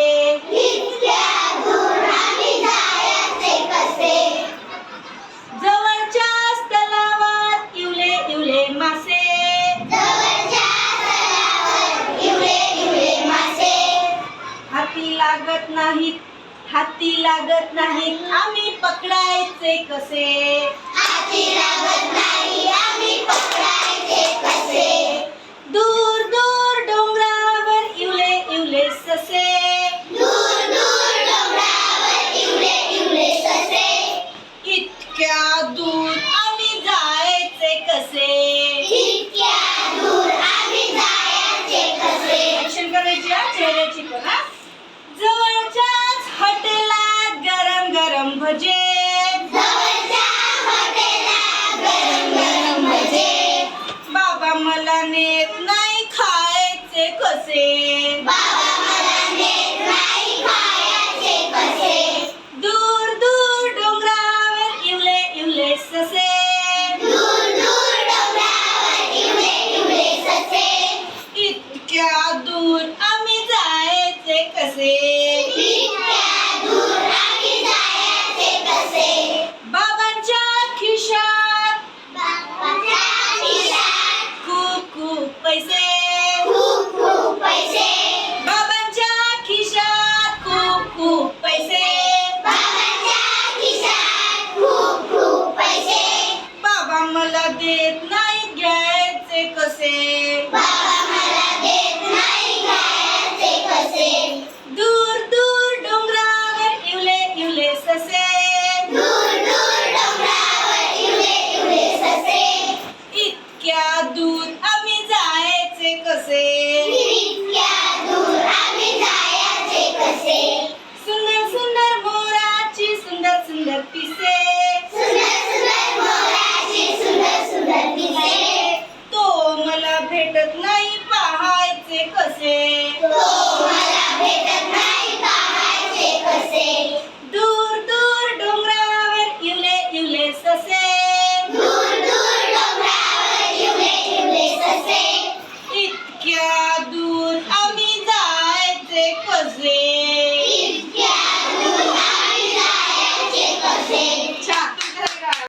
इतक्या दूर आम्ही जायचे कसे? जवळच्याच तलावात इवले इवले मासे, जवळच्या तलावावर इवले इवले मासे. हाती लागत नाहीत, हाती लागत नाहीत, आम्ही पकडायचे कसे? हाती लागत नाही, आम्ही पकडायचे कसे? दूर दूर डोंगरावर इवले इवले ससे, दूर दूर डोंगरावर इवले इवले ससे. इतक्या दूर आम्ही जायचे कसे? इतक्या दूर आम्ही जायचे कसे? ऍक्शन करायची हा, चेहऱ्याची पण हा. जवळच्याच हॉटेलात गरम गरम भजे, जवळच्या हॉटेलात गरम गरम भजे. बाबा मला नेत नाही, खायचे कसे? बाबा मला नेत नाही, खायचे कसे? दूर दूर डोंगरावर इवले इवले ससे, दूर दूर डोंगरावर इवले इवले ससे. इतक्या दूर आम्ही जायचे कसे?